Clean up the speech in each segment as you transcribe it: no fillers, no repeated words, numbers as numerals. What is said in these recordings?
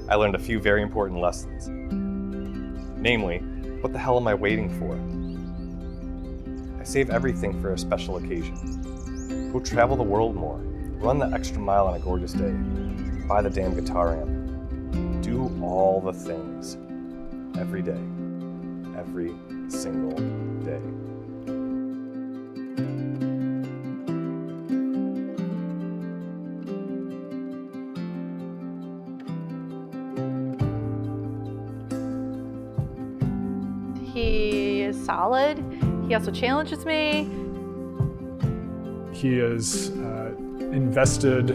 I learned a few very important lessons. Namely, what the hell am I waiting for? I save everything for a special occasion. Go travel the world more. Run the extra mile on a gorgeous day. Buy the damn guitar amp. Do all the things. Every day. Every single day. He is solid. He also challenges me. He is invested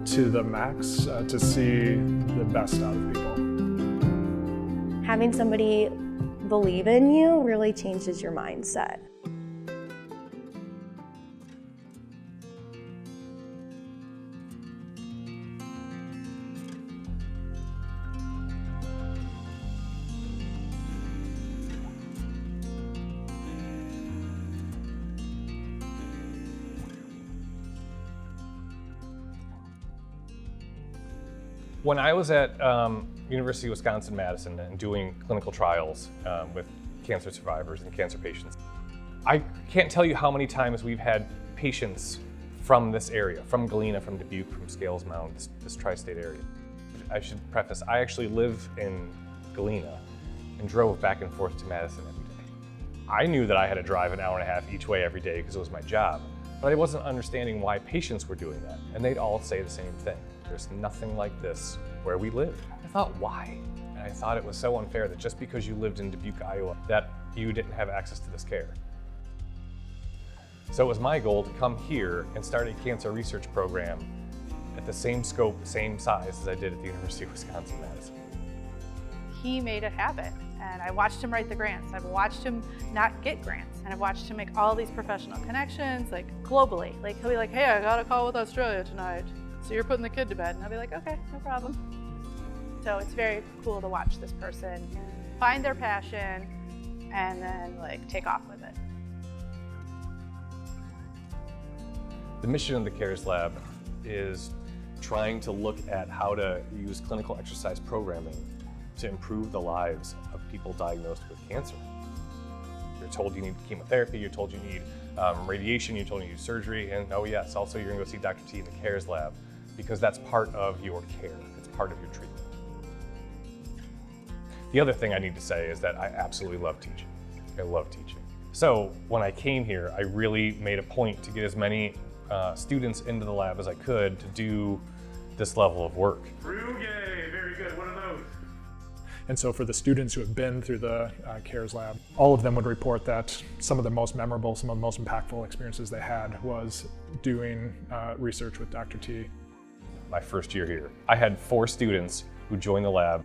to the max to see the best out of people. Having somebody believe in you really changes your mindset. When I was at University of Wisconsin-Madison and doing clinical trials with cancer survivors and cancer patients, I can't tell you how many times we've had patients from this area, from Galena, from Dubuque, from Scales Mound, this tri-state area. I should preface, I actually live in Galena and drove back and forth to Madison every day. I knew that I had to drive an hour and a half each way every day because it was my job, but I wasn't understanding why patients were doing that, and they'd all say the same thing. There's nothing like this where we live. I thought, why? And I thought it was so unfair that just because you lived in Dubuque, Iowa, that you didn't have access to this care. So it was my goal to come here and start a cancer research program at the same scope, same size as I did at the University of Wisconsin-Madison. He made it happen, and I watched him write the grants. I've watched him not get grants, and I've watched him make all these professional connections, like globally. Like he'll be like, hey, I got a call with Australia tonight. So you're putting the kid to bed. And I'll be like, okay, no problem. So it's very cool to watch this person find their passion and then like take off with it. The mission of the CARES Lab is trying to look at how to use clinical exercise programming to improve the lives of people diagnosed with cancer. You're told you need chemotherapy, you're told you need radiation, you're told you need surgery, and oh yes, also you're gonna go see Dr.T in the CARES Lab because that's part of your care, it's part of your treatment. The other thing I need to say is that I absolutely love teaching. I love teaching. So when I came here, I really made a point to get as many students into the lab as I could to do this level of work. Ruge, very good, one of those. And so for the students who have been through the CARES Lab, all of them would report that some of the most memorable, some of the most impactful experiences they had was doing research with Dr. T. My first year here, I had 4 students who joined the lab.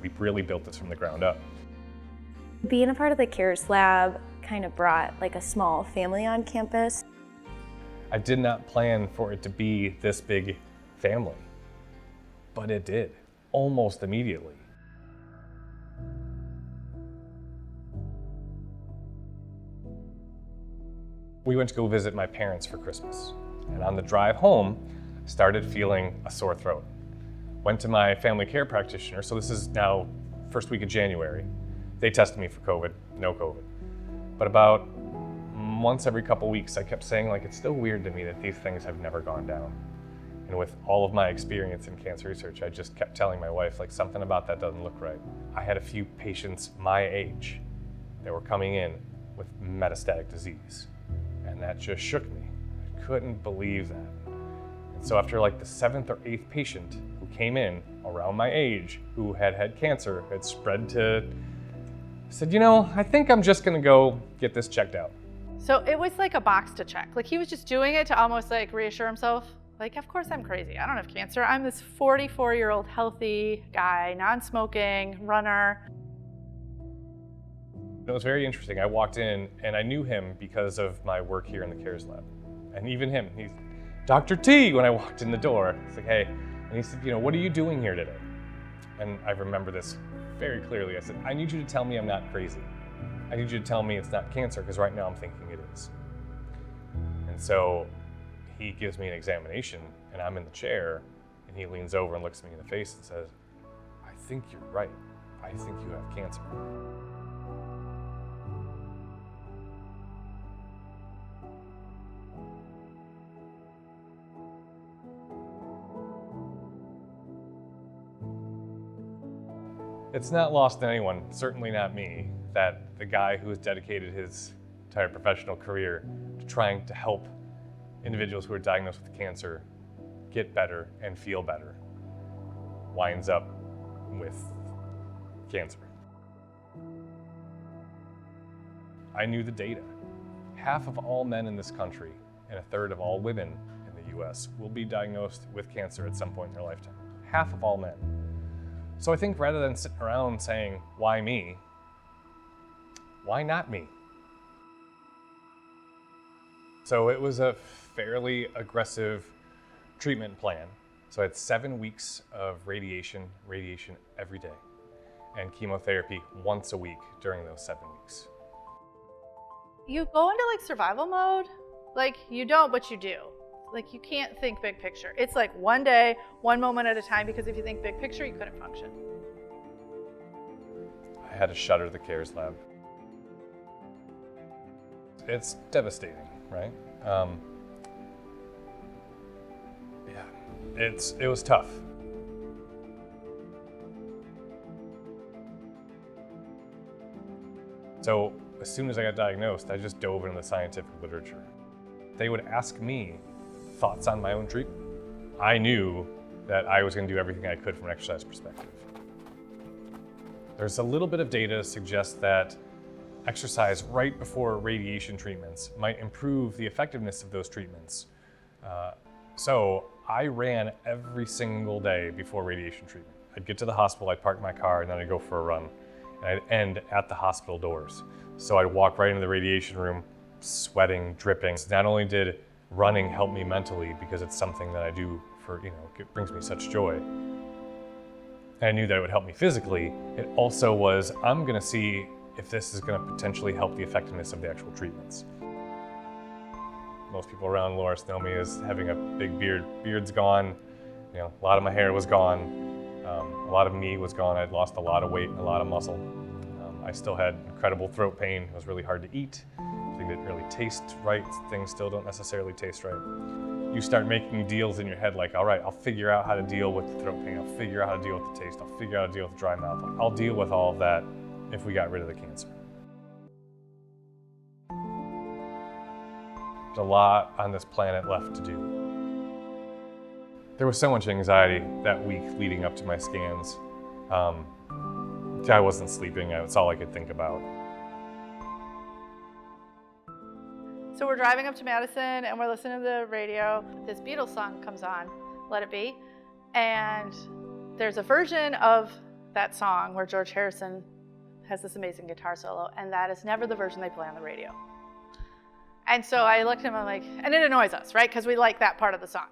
We really built this from the ground up. Being a part of the CARES Lab kind of brought like a small family on campus. I did not plan for it to be this big family, but it did, almost immediately. We went to go visit my parents for Christmas, and on the drive home, started feeling a sore throat. Went to my family care practitioner, so this is now first week of January. They tested me for COVID, no COVID. But about once every couple weeks, I kept saying like, it's still weird to me that these things have never gone down. And with all of my experience in cancer research, I just kept telling my wife, like, something about that doesn't look right. I had a few patients my age that were coming in with metastatic disease, and that just shook me. I couldn't believe that. And so after like the 7th or 8th patient who came in around my age, who had had cancer, had spread to, I said, you know, I think I'm just gonna go get this checked out. So it was like a box to check. Like he was just doing it to almost like reassure himself. Like, of course I'm crazy. I don't have cancer. I'm this 44-year-old healthy guy, non-smoking, runner. It was very interesting. I walked in and I knew him because of my work here in the CARES Lab. And even him, he's Dr. T when I walked in the door. It's like, hey, and he said, you know, what are you doing here today? And I remember this very clearly. I said, I need you to tell me I'm not crazy. I need you to tell me it's not cancer, because right now I'm thinking it is. And so he gives me an examination, and I'm in the chair, and he leans over and looks me in the face and says, think you're right. I think you have cancer. It's not lost on anyone, certainly not me, that the guy who has dedicated his entire professional career to trying to help individuals who are diagnosed with cancer get better and feel better winds up with cancer. I knew the data. Half of all men in this country and a third of all women in the US will be diagnosed with cancer at some point in their lifetime. Half of all men. So I think rather than sitting around saying, why me? Why not me? So it was a fairly aggressive treatment plan. So I had 7 weeks of radiation every day, and chemotherapy once a week during those 7 weeks. You go into like survival mode, like you don't, but you do. Like you can't think big picture. It's like one day, one moment at a time, because if you think big picture, you couldn't function. I had to shutter the CARES lab. It's devastating, right? It was tough. So as soon as I got diagnosed, I just dove into the scientific literature. They would ask me thoughts on my own treatment. I knew that I was going to do everything I could from an exercise perspective. There's a little bit of data to suggest that exercise right before radiation treatments might improve the effectiveness of those treatments. So I ran every single day before radiation treatment. I'd get to the hospital, I'd park my car, and then I'd go for a run. And I'd end at the hospital doors. So I'd walk right into the radiation room, sweating, dripping. Not only did running help me mentally, because it's something that I do for, it brings me such joy. And I knew that it would help me physically. It also was, I'm gonna see if this is gonna potentially help the effectiveness of the actual treatments. Most people around Loras know me as having a big beard. Beard's gone, a lot of my hair was gone. A lot of me was gone. I'd lost a lot of weight and a lot of muscle. I still had incredible throat pain. It was really hard to eat. Things didn't really taste right. Things still don't necessarily taste right. You start making deals in your head like, all right, I'll figure out how to deal with the throat pain. I'll figure out how to deal with the taste. I'll figure out how to deal with the dry mouth. I'll deal with all of that if we got rid of the cancer. There's a lot on this planet left to do. There was so much anxiety that week leading up to my scans. I wasn't sleeping. It's all I could think about. So we're driving up to Madison and we're listening to the radio. This Beatles song comes on, Let It Be. And there's a version of that song where George Harrison has this amazing guitar solo, and that is never the version they play on the radio. And so I looked at him, I'm like, and it annoys us, right? Because we like that part of the song.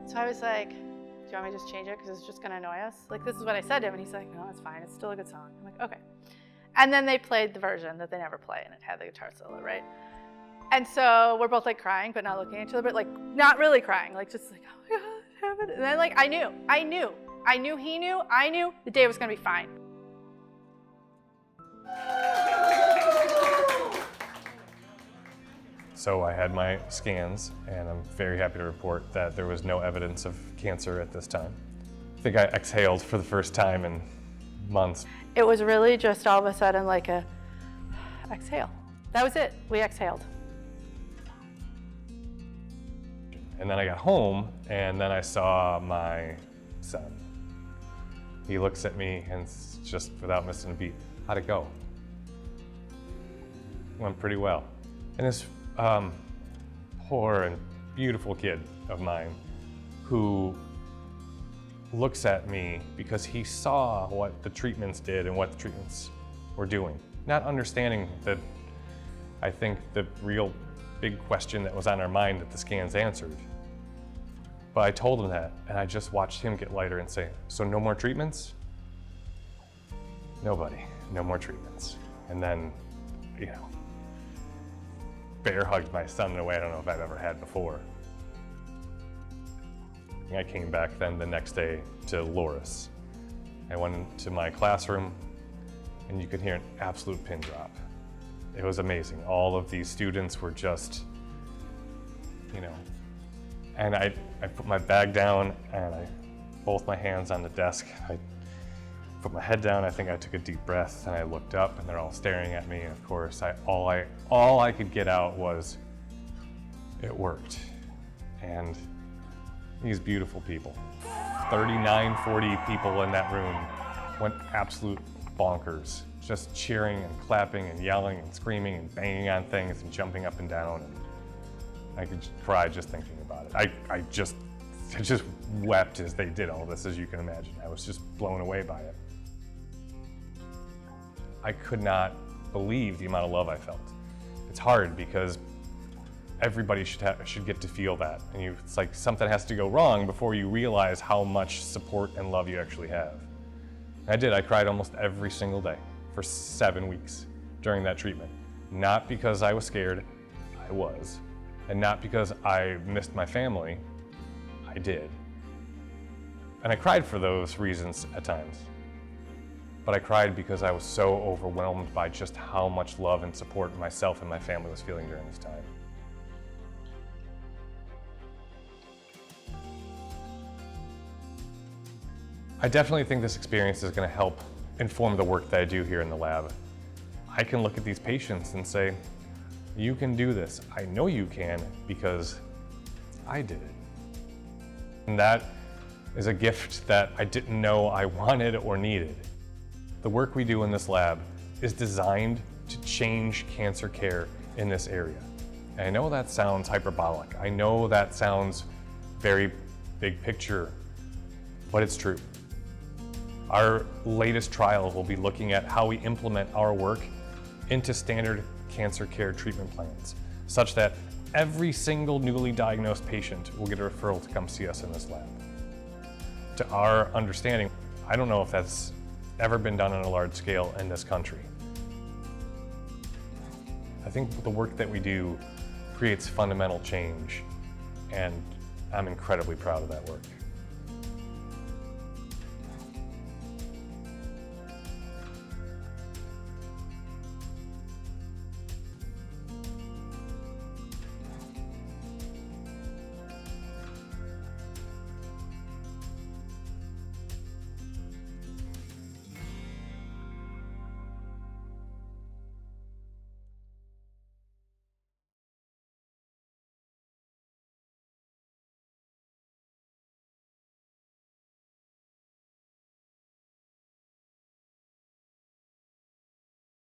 So I was like, do you want me to just change it because it's just gonna annoy us? Like, this is what I said to him, and he's like, no, it's fine, it's still a good song. I'm like, okay. And then they played the version that they never play, and it had the guitar solo, right? And so we're both like crying, but not looking at each other, but like not really crying, like just like, oh my God, heaven. And then like I knew, he knew, I knew the day was gonna be fine. So I had my scans, and I'm very happy to report that there was no evidence of cancer at this time. I think I exhaled for the first time in months. It was really just all of a sudden like a exhale. That was it, we exhaled. And then I got home, and then I saw my son. He looks at me and just without missing a beat, how'd it go? Went pretty well. And this poor and beautiful kid of mine who looks at me because he saw what the treatments did and what the treatments were doing. Not understanding that, I think, the real big question that was on our mind that the scans answered. But I told him that, and I just watched him get lighter and say, so no more treatments? Nobody, no more treatments. And then, bear hugged my son in a way I don't know if I've ever had before. I came back then the next day to Loras, I went into my classroom and you could hear an absolute pin drop. It was amazing. All of these students were just, and I put my bag down and both my hands on the desk. I put my head down. I think I took a deep breath and I looked up and they're all staring at me. And of course, all I could get out was, it worked. And these beautiful people, 39, 40 people in that room went absolute bonkers, just cheering and clapping and yelling and screaming and banging on things and jumping up and down. And I could cry just thinking about it. I just wept as they did all this, as you can imagine. I was just blown away by it. I could not believe the amount of love I felt. It's hard because everybody should get to feel that. And it's like something has to go wrong before you realize how much support and love you actually have. And I did. I cried almost every single day for 7 weeks during that treatment. Not because I was scared, I was. And not because I missed my family, I did. And I cried for those reasons at times. But I cried because I was so overwhelmed by just how much love and support myself and my family was feeling during this time. I definitely think this experience is going to help inform the work that I do here in the lab. I can look at these patients and say, you can do this. I know you can because I did it. And that is a gift that I didn't know I wanted or needed. The work we do in this lab is designed to change cancer care in this area. And I know that sounds hyperbolic. I know that sounds very big picture, but it's true. Our latest trial will be looking at how we implement our work into standard cancer care treatment plans, such that every single newly diagnosed patient will get a referral to come see us in this lab. To our understanding, I don't know if that's ever been done on a large scale in this country. I think the work that we do creates fundamental change, and I'm incredibly proud of that work.